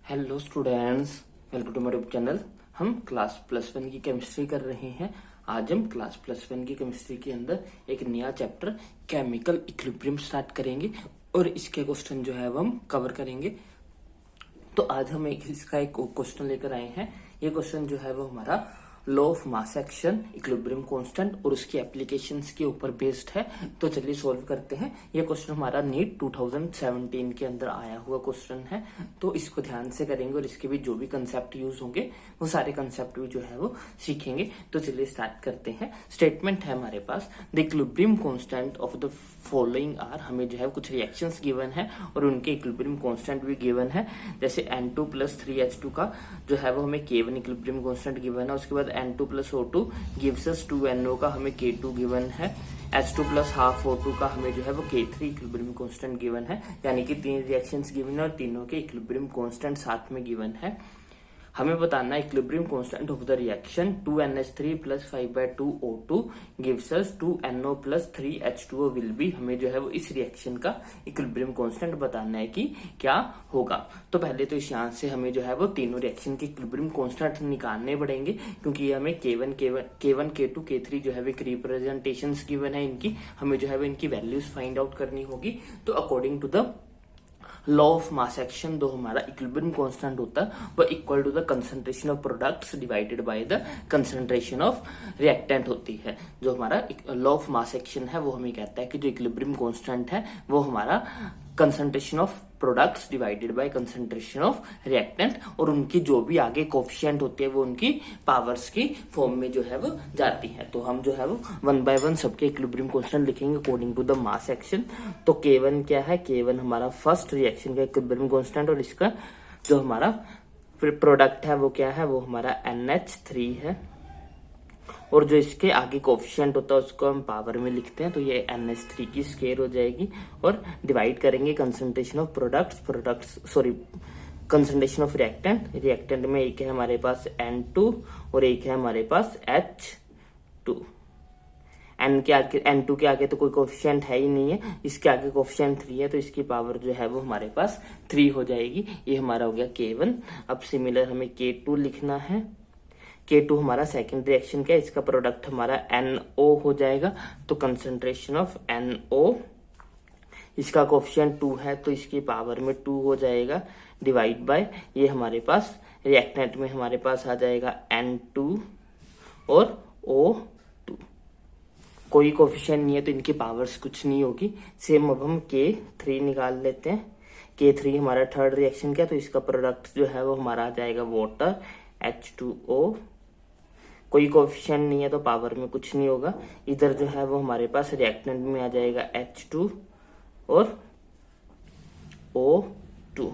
Hello students, welcome to my YouTube channel. हम class +1 की chemistry कर रहे हैं। आज हम क्लास +1 की केमिस्ट्री के अंदर एक नया चैप्टर केमिकल इक्विलिब्रियम स्टार्ट करेंगे और इसके क्वेश्चन जो है वो हम कवर करेंगे। तो आज हम इसका एक क्वेश्चन लेकर आए हैं। ये क्वेश्चन जो है वो हमारा law of mass action, equilibrium constant और उसकी एप्लीकेशंस के ऊपर बेस्ड है। तो चलिए सॉल्व करते हैं। ये क्वेश्चन हमारा नीट 2017 के अंदर आया हुआ क्वेश्चन है, तो इसको ध्यान से करेंगे और इसके भी जो भी कंसेप्ट यूज होंगे वो सारे कंसेप्ट भी जो है वो सीखेंगे। तो चलिए स्टार्ट करते हैं। स्टेटमेंट है हमारे पास, the equilibrium constant of the following are. हमें जो है कुछ रिएक्शंस गिवन है और उनके इक्विलिब्रियम कांस्टेंट भी गिवन है। जैसे N2 + 3H2 का जो है वो हमें K1 इक्विलिब्रियम कांस्टेंट गिवन है। उसके बाद N2 + O2 gives us 2NO का हमें K2 गिवन है। H2 + ½ O2 का हमें जो है वो K3 इक्विलिब्रियम कांस्टेंट गिवन है। यानी कि 3 रिएक्शंस गिवन है और तीनों के इक्विलिब्रियम कांस्टेंट साथ में गिवन है। हमें बताना है equilibrium constant of the reaction 2NH3 + 5/2 O2 gives us 2NO + 3H2O will be. हमें जो है वो इस रिएक्शन का इक्विलिब्रियम कांस्टेंट बताना है कि क्या होगा। तो पहले तो इस यहाँ से हमें जो है वो तीनों रिएक्शन के इक्विलिब्रियम कांस्टेंट निकालने पड़ेंगे, क्योंकि ये हमें K1, K2, K3 जो है वो एक रिप्रेजेंटेशन गिवन है इनकी। हमें जो है वो इनकी वैल्यूज फाइंड आउट करनी होगी। तो according to the law of mass action जो हमारा इक्विलिब्रियम कांस्टेंट होता है वो equal to the concentration of products divided by the concentration of reactant होती है। जो हमारा लॉ ऑफ मास एक्शन है वो हमें कहता है कि जो इक्विलिब्रियम कांस्टेंट है वो हमारा concentration of products divided bye concentration of reactant, और उनकी जो भी आगे कोफिशिएंट होती है वो उनकी पावर्स की फॉर्म में जो है वो जाती है। तो हम जो है वो 1 by 1 सबके इक्विलिब्रियम कांस्टेंट लिखेंगे according to the mass action. तो K1 क्या है? K1 हमारा फर्स्ट रिएक्शन का इक्विलिब्रियम कांस्टेंट, और इसका जो हमारा प्रोडक्ट है वो क्या है? वो हमारा NH3 है। और जो इसके आगे कोफिशिएंट होता है उसको हम पावर में लिखते हैं। तो ये NH3 की स्क्वायर हो जाएगी और डिवाइड करेंगे concentration of concentration of reactant में एक है हमारे पास N2 और एक है हमारे पास H2। N2 के आगे तो कोई कोफिशिएंट है ही नहीं है, इसके आगे कोफिशिएंट 3 है, तो इसकी पावर जो है वो हमारे पास 3 हो जाएगी। ये हमारा हो गया K1। अब सिमिलर हमें K2 लिखना है। K2 हमारा सेकेंड रिएक्शन का, इसका प्रोडक्ट हमारा NO हो जाएगा। तो कंसंट्रेशन ऑफ NO, इसका कोफिशिएंट 2 है तो इसकी पावर में 2 हो जाएगा, डिवाइड बाय ये हमारे पास रिएक्टेंट में हमारे पास आ जाएगा N2 और O2। कोई कोफिशिएंट नहीं है तो इनकी पावर्स कुछ नहीं होगी। सेम अब हम K3 निकाल लेते हैं। K3 हमारा थर्ड रिएक्शन का, तो इसका प्रोडक्ट जो है वो हमारा आ जाएगा वाटर H2O। कोई कोफिशिएंट नहीं है तो पावर में कुछ नहीं होगा। इधर जो है वो हमारे पास रिएक्टेंट में आ जाएगा H2 और O2,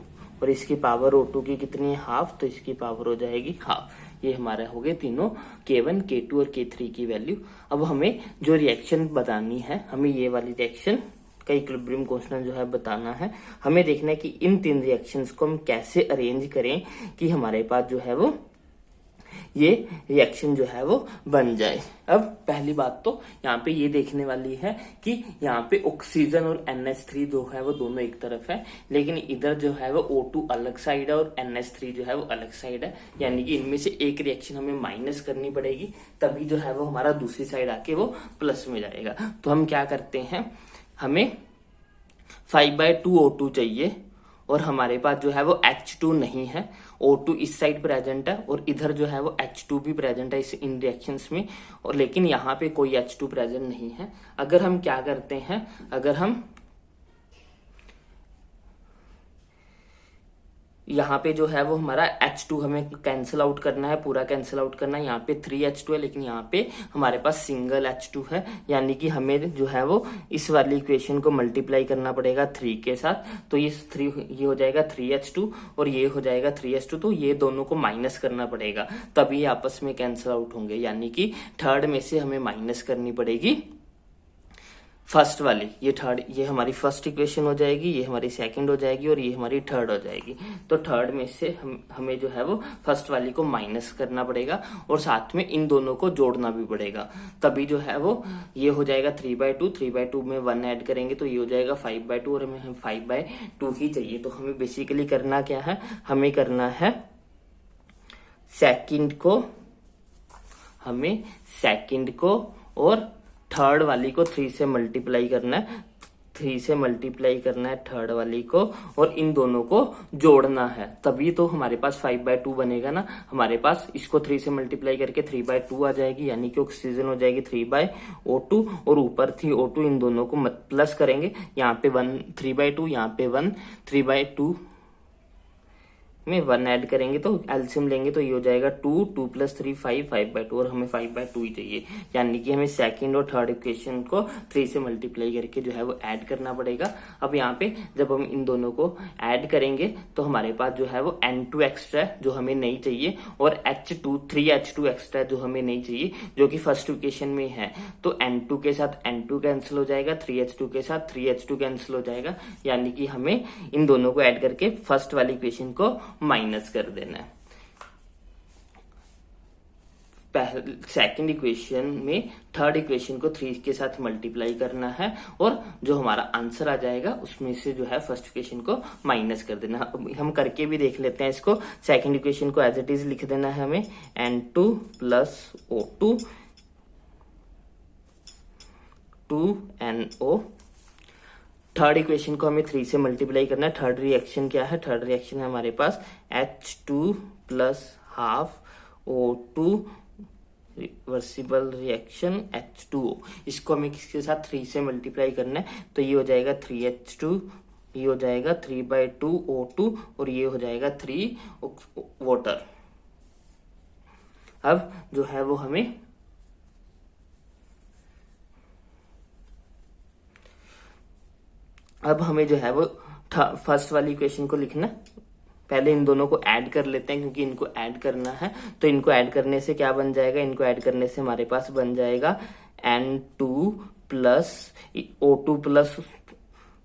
और इसकी पावर O2 की कितनी है? हाफ, तो इसकी पावर हो जाएगी हाफ। ये हमारे हो गए तीनों K1, K2 और K3 की वैल्यू। अब हमें जो रिएक्शन बतानी है, हमें ये वाली रिएक्शन का इक्विलिब्रियम कांस्टेंट जो है बताना है। हमें देखना है कि इन 3 रिएक्शंस को हम कैसे अरेंज करें कि हमारे पास जो है वो ये रिएक्शन जो है वो बन जाए। अब पहली बात तो यहाँ पे ये देखने वाली है कि यहाँ पे ऑक्सीजन और NH3 जो है वो दोनों एक तरफ है, लेकिन इधर जो है वो O2 अलग साइड है और NH3 जो है वो अलग साइड है। यानी कि इनमें से एक रिएक्शन हमें माइनस करनी पड़ेगी, तभी जो है वो हमारा दूसरी साइड आके वो प्लस में जाएगा। तो हम क्या करते हैं, हमें 5/2 O2 चाहिए और हमारे पास जो है वो H2 नहीं है। O2 इस साइड प्रेजेंट है और इधर जो है वो H2 भी प्रेजेंट है इन रिएक्शंस में, और लेकिन यहाँ पे कोई H2 प्रेजेंट नहीं है। अगर हम क्या करते हैं, अगर हम यहाँ पे जो है वो हमारा H2 हमें कैंसिल आउट करना है, पूरा कैंसिल आउट करना है। यहाँ पे 3H2 है लेकिन यहाँ पे हमारे पास सिंगल H2 है, यानी कि हमें जो है वो इस वाली इक्वेशन को मल्टीप्लाई करना पड़ेगा 3 के साथ। तो ये हो जाएगा 3H2 और ये हो जाएगा 3H2, तो ये दोनों को माइनस करना पड़ेगा तभी ये आपस में कैंसिल आउट होंगे। यानी कि थर्ड में से हमें माइनस करनी पड़ेगी फर्स्ट वाली, ये थर्ड, ये हमारी फर्स्ट इक्वेशन हो जाएगी, ये हमारी सेकंड हो जाएगी और ये हमारी थर्ड हो जाएगी। तो थर्ड में से हमें जो है वो फर्स्ट वाली को माइनस करना पड़ेगा और साथ में इन दोनों को जोड़ना भी पड़ेगा, तभी जो है वो ये हो जाएगा 3/2। 3/2 में 1 ऐड करेंगे तो ये हो जाएगा 5/2 और हमें 5/2 ही चाहिए। तो हमें बेसिकली करना क्या है, हमें करना है सेकंड को और थर्ड वाली को 3 से मल्टीप्लाई करना है, 3 से मल्टीप्लाई करना है थर्ड वाली को और इन दोनों को जोड़ना है, तभी तो हमारे पास 5/2 बनेगा ना। हमारे पास इसको 3 से मल्टीप्लाई करके 3/2 आ जाएगी, यानी कि ऑक्सीजन हो जाएगी 3/O2 और ऊपर थी O2, इन दोनों को प्लस करेंगे, यहाँ पे 1 3/2, यहाँ पे 1 3/2 में 1 ऐड करेंगे तो एलसीएम लेंगे तो ये हो जाएगा 2 2 + 3 5 5/2 और हमें 5/2 ही चाहिए, यानी कि हमें सेकंड और थर्ड इक्वेशन को 3 से मल्टीप्लाई करके जो है वो ऐड करना पड़ेगा। अब यहाँ पे जब हम इन दोनों को ऐड करेंगे तो हमारे पास जो है वो N2 एक्स्ट्रा जो हमें नहीं चाहिए और 3H2 एक्स्ट्रा जो हमें नहीं चाहिए, जो कि फर्स्ट इक्वेशन में है। तो N2 के साथ N2 कैंसिल हो जाएगा, 3H2 के साथ 3H2 कैंसिल हो जाएगा, यानी कि हमें इन दोनों को ऐड करके फर्स्ट वाली इक्वेशन को माइनस कर देना है। सेकंड इक्वेशन में थर्ड इक्वेशन को 3 के साथ मल्टीप्लाई करना है और जो हमारा आंसर आ जाएगा उसमें से जो है फर्स्ट इक्वेशन को माइनस कर देना। हम करके भी देख लेते हैं इसको। सेकंड इक्वेशन को एज इट इज लिख देना है हमें, N2 + O2 2NO। Third equation को हमें 3 से मल्टीप्लाई करना है। थर्ड रिएक्शन क्या है, थर्ड रिएक्शन है हमारे पास H2 + ½ O2 reversible reaction H2O। इसको हमें किसके साथ 3 से मल्टीप्लाई करना है, तो ये हो जाएगा 3H2, ये हो जाएगा 3/2 O2 और ये हो जाएगा 3 वाटर। अब जो है वो हमें जो है वो फर्स्ट वाली इक्वेशन को लिखना। पहले इन दोनों को ऐड कर लेते हैं क्योंकि इनको ऐड करना है। तो इनको ऐड करने से क्या बन जाएगा, इनको ऐड करने से हमारे पास बन जाएगा N2 + O2 +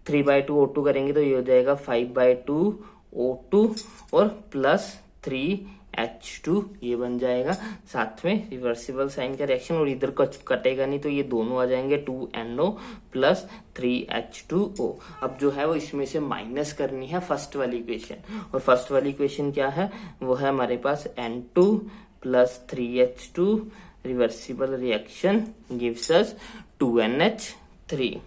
3/2 O2 करेंगे तो ये हो जाएगा 5/2 O2 और +3H2 ये बन जाएगा। साथ में रिवर्सिबल साइन का रिएक्शन और इधर कुछ कटेगा नहीं तो ये दोनों आ जाएंगे 2NO + 3H2O। अब जो है वो इसमें से माइनस करनी है फर्स्ट वाली इक्वेशन, और फर्स्ट वाली इक्वेशन क्या है, वो है हमारे पास N2 + 3H2 reversible reaction gives us 2NH3।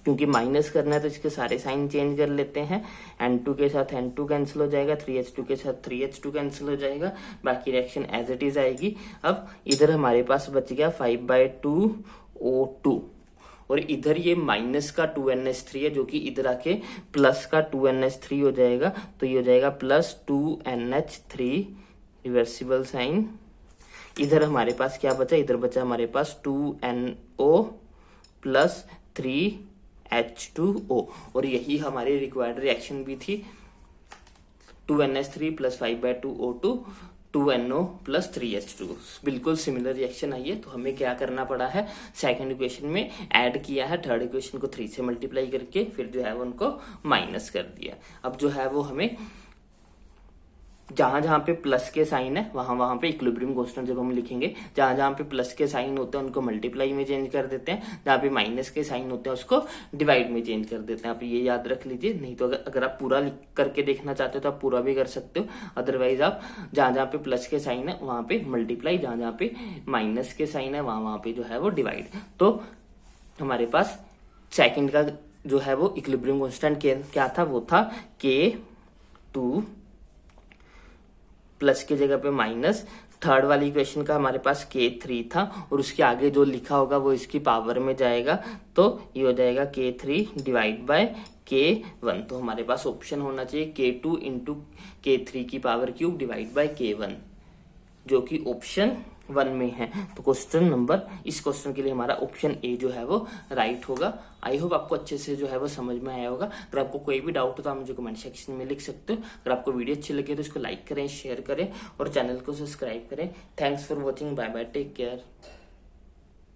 क्योंकि माइनस करना है तो इसके सारे साइन चेंज कर लेते हैं। N2 के साथ N2 कैंसिल हो जाएगा, 3H2 के साथ 3H2 कैंसिल हो जाएगा, बाकी रिएक्शन एज इट इज आएगी। अब इधर हमारे पास बच गया 5/2 O2 और इधर ये माइनस का 2NH3 है जो कि इधर आके प्लस का 2NH3 हो जाएगा, तो ये हो जाएगा +2NH3 रिवर्सिबल साइन। इधर हमारे पास क्या बचा, इधर बचा हमारे पास 2NO + 3H2O और यही हमारी रिक्वायर्ड रिएक्शन भी थी। 2NH3 + 5/2 O2 2NO + 3H2 बिल्कुल सिमिलर रिएक्शन आई है। तो हमें क्या करना पड़ा है, सेकंड इक्वेशन में ऐड किया है, थर्ड इक्वेशन को 3 से मल्टीप्लाई करके फिर जो है वो उनको माइनस कर दिया। अब जो है वो हमें जहां जहां पे प्लस के साइन है वहां पे इक्विलिब्रियम कांस्टेंट जब हम लिखेंगे, जहां जहां पे प्लस के साइन होते हैं उनको मल्टीप्लाई में चेंज कर देते हैं, जहां पे माइनस के साइन होते हैं उसको डिवाइड में चेंज कर देते हैं। आप ये याद रख लीजिए, नहीं तो अगर आप पूरा करके देखना चाहते हो तो आप पूरा भी कर सकते हो। अदरवाइज आप जहां जहां पे प्लस के साइन है वहां पे मल्टीप्लाई, जहां जहां पे माइनस के साइन है वहां पे जो है वो डिवाइड। तो हमारे पास सेकंड का जो है वो इक्विलिब्रियम कांस्टेंट क्या था, वो था K2 प्लस की जगह पे माइनस, थर्ड वाली इक्वेशन का हमारे पास K3 था और उसके आगे जो लिखा होगा वो इसकी पावर में जाएगा, तो ये हो जाएगा K3 / K1। तो हमारे पास ऑप्शन होना चाहिए K2 × K3 की पावर क्यूब / K1, जो कि ऑप्शन 1 में है। तो इस क्वेश्चन के लिए हमारा ऑप्शन ए जो है वो राइट होगा। आई होप आपको अच्छे से जो है वो समझ में आया होगा। अगर आपको कोई भी डाउट हो तो आप मुझे कमेंट सेक्शन में लिख सकते हो। अगर आपको वीडियो अच्छी लगे तो इसको लाइक करें, शेयर करें और चैनल को सब्सक्राइब करें। Thanks for watching, bye bye, take care.